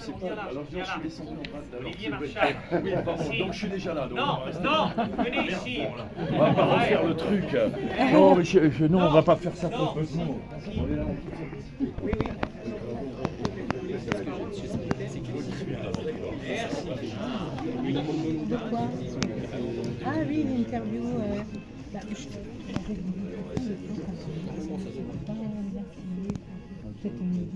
c'est on pas. vient là. Alors, je suis descendu en bas. Olivier Marchal. Oui, pardon, Si. donc je suis déjà là. Donc, Non, venez ici. on va pas refaire le truc. Non, mais non, on va pas faire ça Non. contre nous. On est là en Oui, oui. De quoi? Ah oui, l'interview. Bah, cet midi.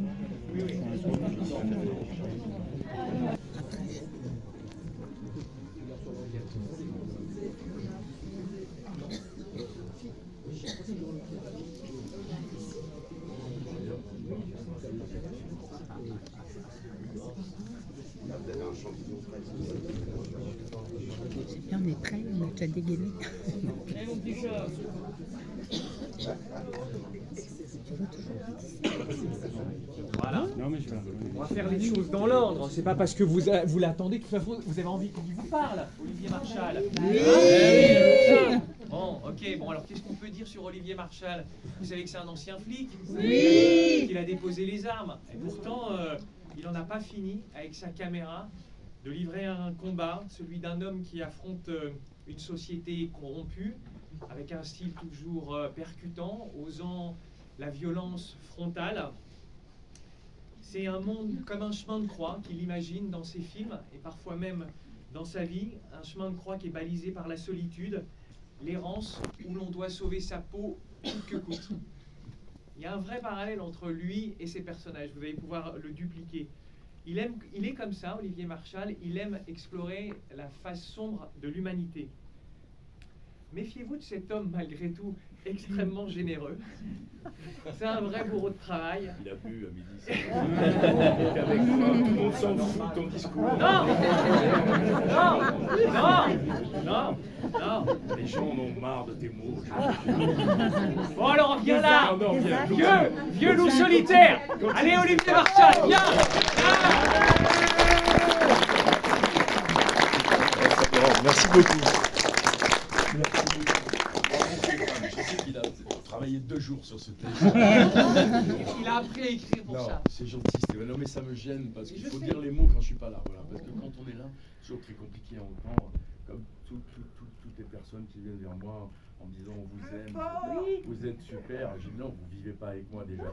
C'est bien, on est prêts, on a déjà dégainé. Voilà. Non, mais je vais On va faire les choses dans l'ordre. C'est pas parce que vous l'attendez que vous avez envie qu'il vous parle, Olivier Marchal. Oui. Bon, ok. Bon, alors qu'est-ce qu'on peut dire sur Olivier Marchal? Vous savez que c'est un ancien flic. Oui. Qu'il a déposé les armes. Et pourtant, il n'en a pas fini avec sa caméra de livrer un combat, celui d'un homme qui affronte une société corrompue, avec un style toujours percutant, osant la violence frontale. C'est un monde comme un chemin de croix qu'il imagine dans ses films et parfois même dans sa vie, un chemin de croix qui est balisé par la solitude, l'errance où l'on doit sauver sa peau coûte que coûte. Il y a un vrai parallèle entre lui et ses personnages, vous allez pouvoir le dupliquer. Il est comme ça, Olivier Marchal, il aime explorer la face sombre de l'humanité. Méfiez-vous de cet homme malgré tout extrêmement généreux. C'est un vrai bourreau de travail. Il a bu à midi. Donc avec moi, tout le monde s'en fout de ton discours. Non, non. Les gens en ont marre de tes mots. Bon alors viens là, Non, viens. vieux loup solitaire. Allez Olivier Marchal, viens. Merci beaucoup. Je sais qu'il a travaillé 2 jours sur ce texte. Il a appris à écrire pour Non, ça. c'est gentil, Stéphane. Non, mais ça me gêne parce qu'il faut dire les mots quand je suis pas là. Voilà. Parce que quand on est là, c'est toujours très compliqué à entendre. Comme toutes les personnes qui viennent vers moi en me disant on vous aime, vous êtes super. Je dis non, vous vivez pas avec moi déjà.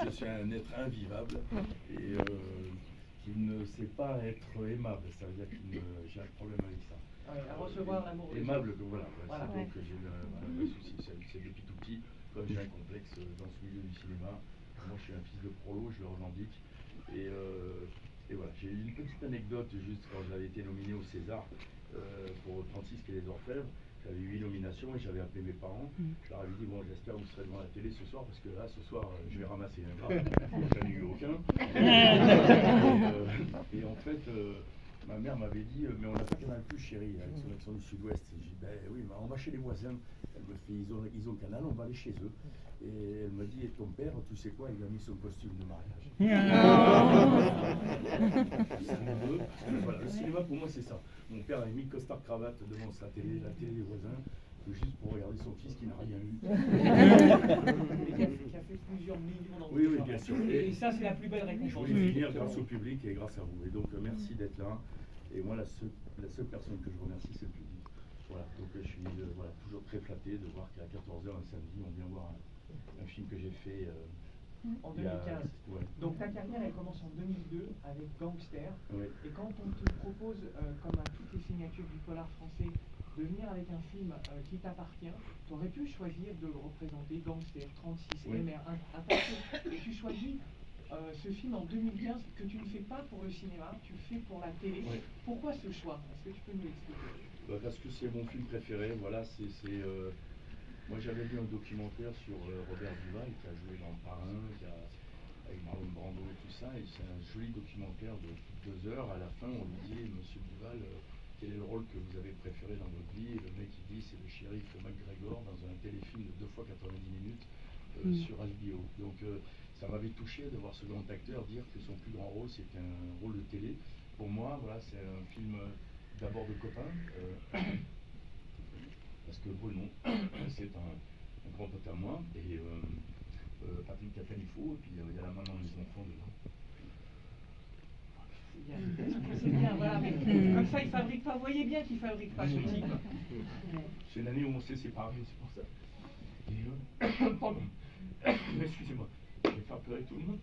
Je suis un être invivable et qui ne sait pas être aimable. Ça veut dire que j'ai un problème avec ça. Ouais, à recevoir l'amour. Aimable, voilà. Voilà. Donc j'ai un souci, c'est depuis tout petit. Comme j'ai un complexe dans ce milieu du cinéma, moi je suis un fils de prolo, je le revendique. Et voilà, j'ai eu une petite anecdote juste quand j'avais été nominé au César pour 36 quai des Orfèvres. J'avais 8 nominations et j'avais appelé mes parents. Je leur avais dit bon, j'espère que vous serez devant la télé ce soir parce que là, ce soir, je vais ramasser un grave. J'en ai eu aucun. Et en fait, ma mère m'avait dit mais on n'a pas Canal Plus, chérie, avec son accent du Sud-Ouest. J'ai dit ben oui, on va chez les voisins. Elle me fait ils ont Canal, on va aller chez eux. Et elle m'a dit et ton père, tu sais quoi, il a mis son costume de mariage. Voilà, le cinéma pour moi c'est ça. Mon père a mis le costard cravate devant sa télé, la télé des voisins, juste pour regarder son fils qui n'a rien eu. Qui a fait plusieurs millions d'entrées. Oui, bien sûr. Et ça c'est la plus belle Je récompense. voulais finir grâce au public et grâce à vous. Et donc merci d'être là. Et moi la seule personne que je remercie c'est le public. Voilà, donc je suis toujours très flatté de voir qu'à 14h un samedi on vient voir un film que j'ai fait En 2015. Ouais. Donc ta carrière elle commence en 2002 avec Gangster. Ouais. Et quand on te propose, comme à toutes les signatures du polar français, de venir avec un film qui t'appartient, tu aurais pu choisir de le représenter, Gangster, 36, Oui. MR, Interdit. Et tu choisis ce film en 2015 que tu ne fais pas pour le cinéma, tu le fais pour la télé. Oui. Pourquoi ce choix? Est-ce que tu peux nous l'expliquer? Parce que c'est mon film préféré. Voilà, moi j'avais vu un documentaire sur Robert Duval qui a joué dans Le Parrain, avec Marlon Brando et tout ça, et c'est un joli documentaire de 2 heures. À la fin, on lui dit Monsieur Duval, quel est le rôle que vous avez préféré dans votre vie? Et le mec il dit c'est le shérif McGregor dans un téléfilm de 2 fois 90 minutes sur HBO. Donc ça m'avait touché de voir ce grand acteur dire que son plus grand rôle c'était un rôle de télé. Pour moi, voilà, c'est un film d'abord de copains. Parce que Bruno, c'est un grand pote à moi, et Patrick Catanifo, et puis il y a la maman des enfants dedans. C'est bien, voilà, mais comme ça, il fabrique pas. Vous voyez bien qu'il fabrique pas ce type. C'est l'année où on s'est séparés, c'est pour ça. Et pardon. Excusez-moi. Je vais faire pleurer tout le monde.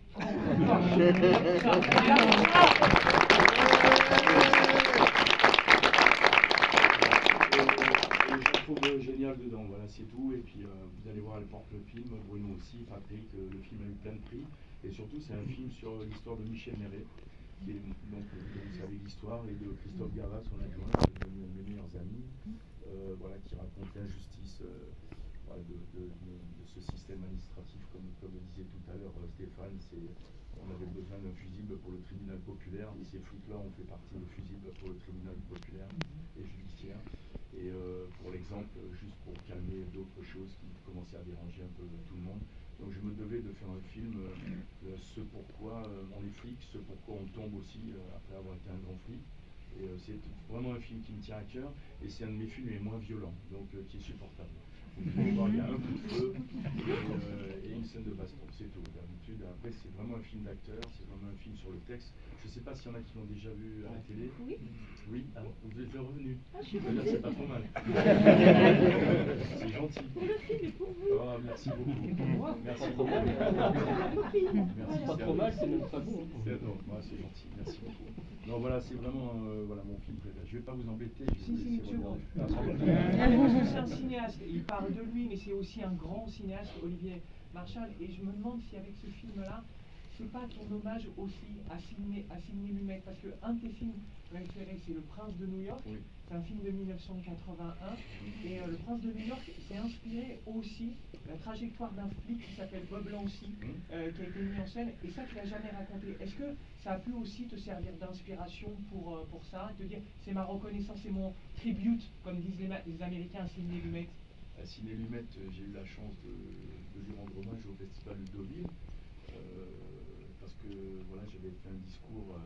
Je trouve génial dedans, voilà, c'est tout. Et puis vous allez voir, elle porte le film, Bruno aussi, Patrick, le film a eu plein de prix. Et surtout, c'est un film sur l'histoire de Michel Néret, qui est donc, vous savez l'histoire, et de Christophe Gavas, son adjoint, qui est devenu un de mes meilleurs amis, voilà, qui raconte l'injustice voilà, de ce système administratif, comme le disait tout à l'heure Stéphane. On avait besoin d'un fusible pour le tribunal populaire, et ces flics-là ont fait partie des fusibles pour le tribunal populaire et judiciaire. Et pour l'exemple, juste pour calmer d'autres choses qui commençaient à déranger un peu tout le monde. Donc je me devais de faire un film, ce pourquoi on est flic, ce pourquoi on tombe aussi après avoir été un grand flic. Et c'est vraiment un film qui me tient à cœur, et c'est un de mes films les moins violents, donc qui est supportable. Vous pouvez voir, il y a un coup de feu et une scène de baston, c'est tout. D'habitude, après c'est vraiment un film d'acteur, c'est vraiment un film sur le texte. Je ne sais pas s'il y en a qui l'ont déjà vu à la télé. Oui. Oui, ah, vous êtes déjà revenu. C'est pas trop mal. C'est gentil. Oh, merci beaucoup. Merci beaucoup. Merci. Pas trop mal, c'est même pas bon. Non, c'est gentil, merci beaucoup. Non, voilà, c'est vraiment voilà, mon film préféré. Je ne vais pas vous embêter. Si, c'est un cinéaste, il parle de lui, mais c'est aussi un grand cinéaste, Olivier Marchal, et je me demande si avec ce film-là, c'est pas ton hommage aussi à Sidney Lumet, parce que un de tes films préférés, c'est Le Prince de New York. Oui. C'est un film de 1981, et Le Prince de New York s'est inspiré aussi de la trajectoire d'un flic qui s'appelle Bob Lancy, qui a été mis en scène, et ça tu l'as jamais raconté. Est-ce que ça a pu aussi te servir d'inspiration pour ça, et te dire c'est ma reconnaissance, c'est mon tribute, comme disent les Américains, à Sidney Lumet? À Sidney Lumet, j'ai eu la chance de lui rendre hommage au Festival de Deauville, parce que voilà, j'avais fait un discours.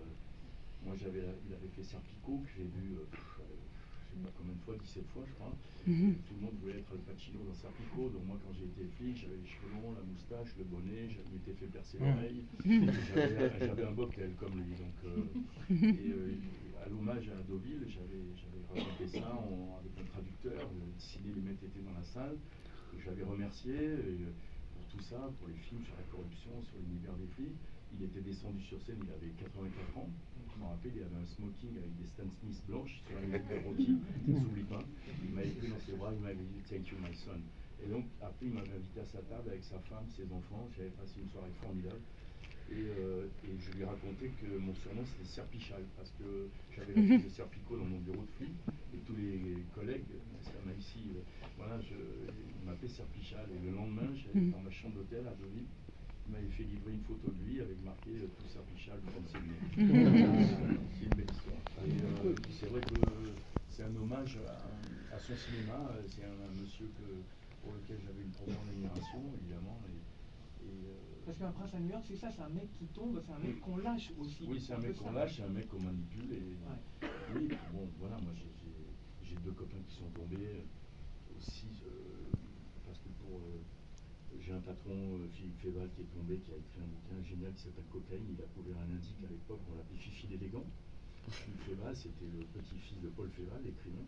Moi, il avait fait Serpico, que j'ai vu, je sais pas combien de fois, 17 fois, je crois. Tout le monde voulait être Al Pacino dans Serpico. Donc, moi, quand j'ai été flic, j'avais les cheveux longs, la moustache, le bonnet, je m'étais fait percer l'oreille. J'avais un bobtail comme lui. Donc, à l'hommage à Deauville, j'avais raconté ça avec un traducteur. Sidney Lumet était dans la salle. Je l'avais remercié pour tout ça, pour les films sur la corruption, sur l'univers des flics. Il était descendu sur scène, il avait 84 ans. Je me rappelle, il avait un smoking avec des Stan Smith blanches sur la musique de Rocky, je ne s'oublie pas. Il m'avait pris dans ses bras, il m'avait dit "Thank you, my son". Et donc, après, il m'avait invité à sa table avec sa femme, ses enfants. J'avais passé une soirée formidable. Et je lui ai raconté que mon surnom c'était Serpichal, parce que j'avais l'affiche de Serpico dans mon bureau de flic, et tous les collègues, ici, voilà, ils m'appelaient Serpichal. Et le lendemain, j'allais dans ma chambre d'hôtel à Deauville. Il m'avait fait livrer une photo de lui avec marqué tout Serpichal comme Sidney. C'est une belle histoire. Et c'est vrai que c'est un hommage à son cinéma. C'est un monsieur pour lequel j'avais une profonde admiration, évidemment. Parce qu'un prince à New York, c'est ça, c'est un mec qui tombe, c'est un mec qu'on lâche aussi. Oui, c'est un mec qu'on lâche, c'est un mec qu'on manipule. Oui, bon, voilà, moi j'ai deux copains qui sont tombés aussi, parce que j'ai un patron, Philippe Féval, qui est tombé, qui a écrit un bouquin génial qui s'appelle Cocaïne. Il a couvert un indique à l'époque, on l'appelait Fifi l'élégant. Philippe Féval, c'était le petit-fils de Paul Féval, l'écrivain,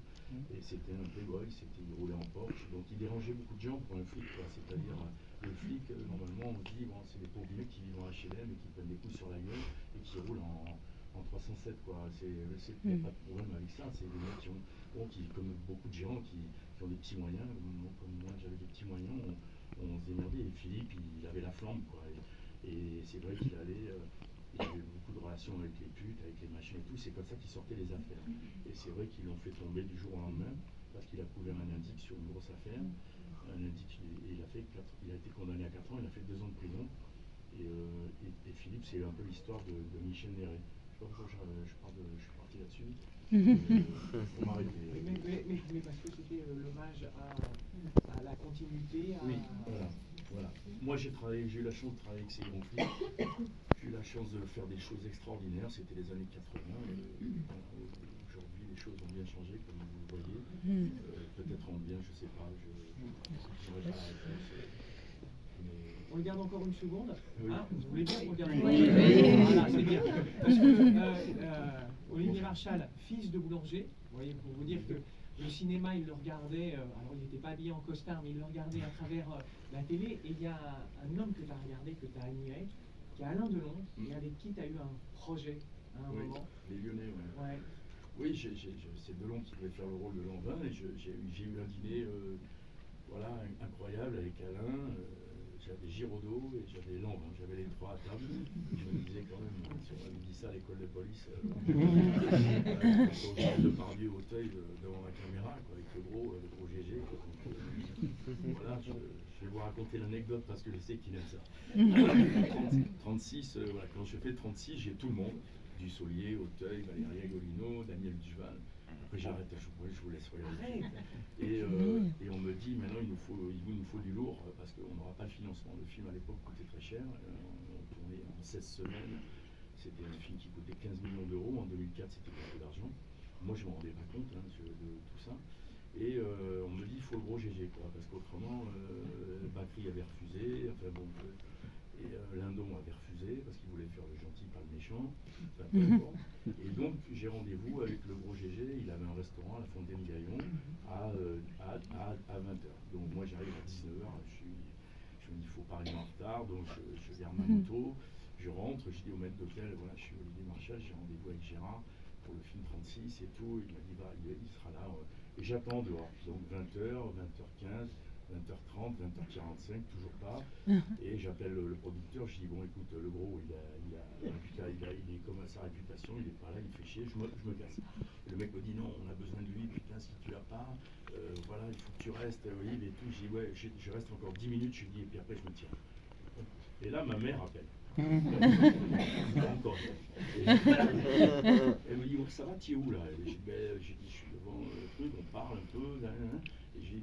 et c'était un playboy, il roulait en Porsche, donc il dérangeait beaucoup de gens pour un flic, c'est-à-dire le flic, normalement on se dit, bon, c'est des pauvres mecs qui vivent en HLM et qui prennent des coups sur la gueule et qui roulent en 307, quoi. Il n'y a pas de problème avec ça, c'est des mecs qui comme beaucoup de gens qui ont des petits moyens, comme moi j'avais des petits moyens, on se démerdait, et Philippe, il avait la flamme, quoi. Et c'est vrai qu'il avait beaucoup de relations avec les putes, avec les machins et tout, c'est comme ça qu'il sortait les affaires. Et c'est vrai qu'ils l'ont fait tomber du jour au lendemain, parce qu'il a couvert un indique sur une grosse affaire. Un indique, et il a été condamné à 4 ans, il a fait 2 ans de prison. Et Philippe, c'est un peu l'histoire de Michel Néret. Je sais pas pourquoi je suis parti là-dessus. Pour m'arrêter. Mais parce que c'était l'hommage à la continuité. Oui, voilà. Moi j'ai eu la chance de travailler avec ces grands flics. J'ai eu la chance de faire des choses extraordinaires. C'était les années 80. Aujourd'hui, les choses ont bien changé, comme vous le voyez. Peut-être en bien, je sais pas. Je n'aurais pas la réponse. Mais regarde encore une seconde. Oui. Hein, vous voulez bien regarder? Oui, oui. Voilà, c'est bien. Parce que Olivier Marchal, fils de boulanger, vous voyez, pour vous dire que le cinéma, il le regardait, alors il n'était pas habillé en costard, mais il le regardait à travers la télé. Et il y a un homme que tu as regardé, que tu as admiré, qui est Alain Delon, et avec qui tu as eu un projet à un moment. Les Lyonnais, ouais. Ouais. Oui, c'est Delon qui devait faire le rôle de Lanvin, et j'ai eu un dîner voilà, incroyable avec Alain. J'avais Giraudot et j'avais Lanvin, j'avais les trois à table. Je me disais quand même, si on avait dit ça à l'école de police, quand de Pardieu au Teuil devant la caméra, quoi, avec le gros GG. Quoi, donc, voilà, je vais vous raconter l'anecdote parce que je sais qu'il aime ça. 36, voilà, quand je fais 36, j'ai tout le monde. Du Solier, Auteuil, Valérie Agolino, Daniel Duval. Après j'arrête, je vous laisse regarder. Et on me dit maintenant il nous faut du lourd parce qu'on n'aura pas le financement. Le film à l'époque coûtait très cher. On tournait en 16 semaines. C'était un film qui coûtait 15 millions d'euros. En 2004 c'était beaucoup d'argent. Moi je ne me rendais pas compte de tout ça. Et on me dit il faut le gros GG quoi, parce qu'autrement Bacri avait refusé. Enfin bon. Et Lindon avait refusé parce qu'il voulait faire le gentil, pas le méchant. Enfin, peu importe. Et donc j'ai rendez-vous avec le gros GG. Il avait un restaurant à la Fontaine Gaillon à 20h. Donc moi j'arrive à 19h. Je me dis il faut pas arriver en retard. Donc je garde ma moto. Je rentre. Je dis au maître d'hôtel voilà je suis Olivier Marchal. J'ai rendez-vous avec Gérard pour le film 36 et tout. Il m'a dit il sera là. Et j'attends dehors. Donc 20h, 20h15. 20h30, 20h45, toujours pas. Et j'appelle le producteur, je dis bon écoute, le gros il est comme à sa réputation, il est pas là, il fait chier, je me casse. Et le mec me dit non, on a besoin de lui, putain si tu l'as pas, voilà, il faut que tu restes, Olive et tout. Je dis ouais, je reste encore 10 minutes, je dis et puis après je me tire. Et là ma mère appelle. Encore. Elle me dit ça va, tu es où là? J'ai dit je suis devant le truc, on parle un peu. Et j'ai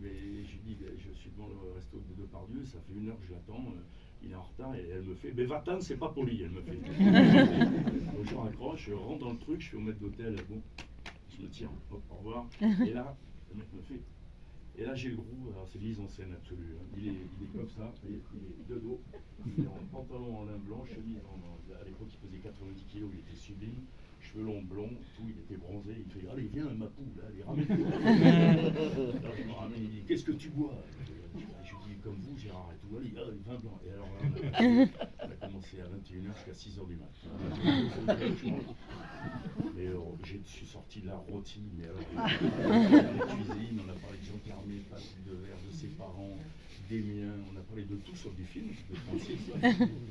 dit je suis devant le resto de Depardieu, ça fait 1 heure que je l'attends, il est en retard. Et elle me fait va-t'en, c'est pas poli, elle me fait. Donc je raccroche, je rentre dans le truc, je fais au maître d'hôtel, bon, je me tire, hop, au revoir. Et là, le mec me fait. Et là j'ai le gros, alors c'est mise en scène absolue, hein. Il est comme ça, il est de dos, il est en pantalon en lin blanc, chemise à l'époque il pesait 90 kg, il était sublime, cheveux longs blonds, tout, il était bronzé, il fait allez viens ma poule, allez ramène-toi. Alors je me ramène, il dit qu'est-ce que tu bois? Je lui dis comme vous Gérard et tout, allez, vin blanc. Et alors là, on a commencé à 21h jusqu'à 6h du matin. Et je suis sorti de la rôtie, mais alors on a parlé de cuisine, on a parlé de Jean Carmé, pas de verre, de ses parents, des miens, on a parlé de tout sauf du film, de 36.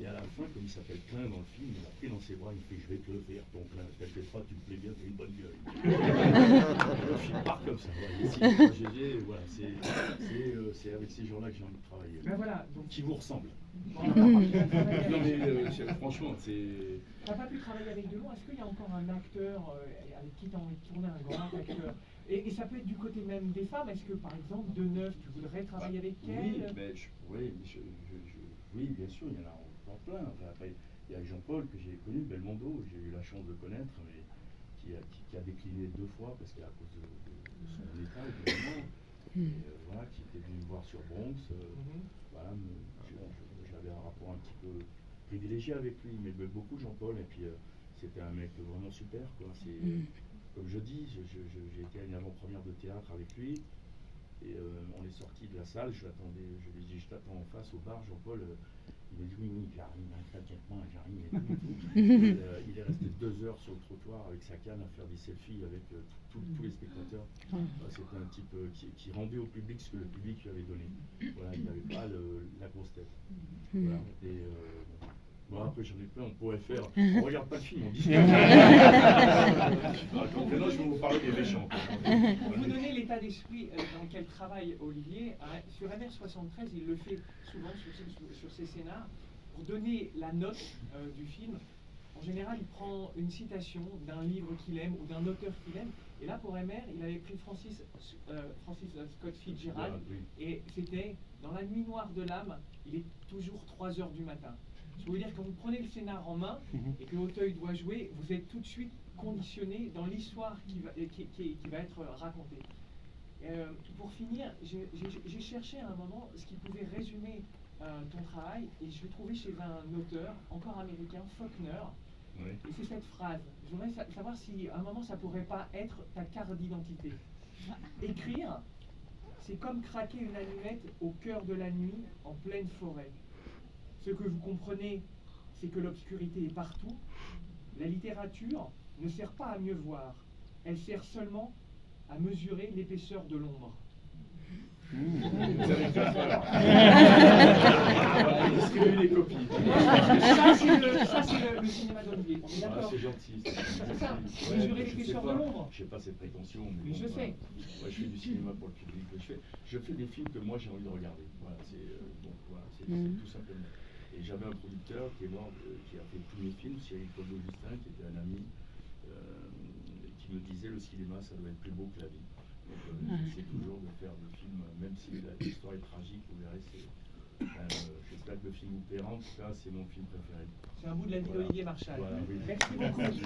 Et à la fin, comme il s'appelle Klein dans le film, il m'a pris dans ses bras, il me fait je vais te le faire, ton Klein, t'inquiète pas, tu me plais bien, t'as une bonne gueule. Le film part comme ça, voilà. Ici, GG, voilà, c'est avec ces gens-là que j'ai envie de travailler. Ben voilà, donc Qui vous ressemblent. non mais franchement, c'est. T'as pas pu travailler avec Delon, est-ce qu'il y a encore un acteur avec qui tu as envie de tourner, un grand acteur et ça peut être du côté même des femmes, est-ce que par exemple Deneuve, tu voudrais travailler avec elle? Oui, bien sûr, il y en a encore plein. Enfin, après, il y a Jean-Paul que j'ai connu, Belmondo, j'ai eu la chance de connaître, mais qui a décliné 2 fois parce qu'à cause de son état, évidemment, voilà, qui était venu me voir sur Bronx. Voilà, j'avais un rapport un petit peu privilégié avec lui, mais beaucoup Jean-Paul, et puis c'était un mec vraiment super, quoi. Comme je dis, j'ai été à une avant-première de théâtre avec lui, et on est sorti de la salle, je lui ai dit je t'attends en face au bar, Jean-Paul, il m'a dit oui, j'arrive, t'inquiète pas, j'arrive, et tout. Il est resté 2 heures sur le trottoir avec sa canne à faire des selfies avec tous les spectateurs. C'était un type qui rendait au public ce que le public lui avait donné. Voilà, il n'avait pas la grosse tête. Voilà. Et, bon, après j'en ai plein, on pourrait faire. On regarde pas le film, on dit. Maintenant je vais vous parler des méchants. Pour vous donner l'état d'esprit dans lequel travaille Olivier, sur MR73, il le fait souvent sur ses scénars. Pour donner la note du film, en général, il prend une citation d'un livre qu'il aime ou d'un auteur qu'il aime. Et là, pour MR, il avait pris Francis Scott Fitzgerald. Et c'était dans la nuit noire de l'âme, il est toujours 3h du matin. Je veux dire, quand vous prenez le scénar en main et que Auteuil doit jouer, vous êtes tout de suite conditionné dans l'histoire qui va être racontée. Pour finir, j'ai cherché à un moment ce qui pouvait résumer ton travail et je l'ai trouvé chez un auteur encore américain, Faulkner. Oui. Et c'est cette phrase. Je voudrais savoir si à un moment ça pourrait pas être ta carte d'identité. Écrire, c'est comme craquer une allumette au cœur de la nuit en pleine forêt. Ce que vous comprenez, c'est que l'obscurité est partout. La littérature ne sert pas à mieux voir. Elle sert seulement à mesurer l'épaisseur de l'ombre. Vous avez 4 heures. On va distribuer les copies. Ça, c'est le cinéma d'Olivier. On est Ah, d'accord? c'est gentil. C'est ça. Ouais, Mesurer je sais l'épaisseur de pas, l'ombre. je sais pas ses prétentions, mais Mais bon, je voilà. sais. Moi, je fais du cinéma pour le public. Je fais des films que moi j'ai envie de regarder. Voilà, c'est c'est tout simplement. Et j'avais un producteur qui est mort, qui a fait tous mes films, Cyril Coldo Justin, qui était un ami, qui me disait le cinéma, ça doit être plus beau que la vie. Donc, j'essaie toujours de faire des films, même si l'histoire est tragique, vous verrez, j'espère que le film vous plaira. En tout cas, c'est mon film préféré. C'est un bout de la vie d'Olivier Marchal. Voilà, oui. Merci beaucoup. Merci.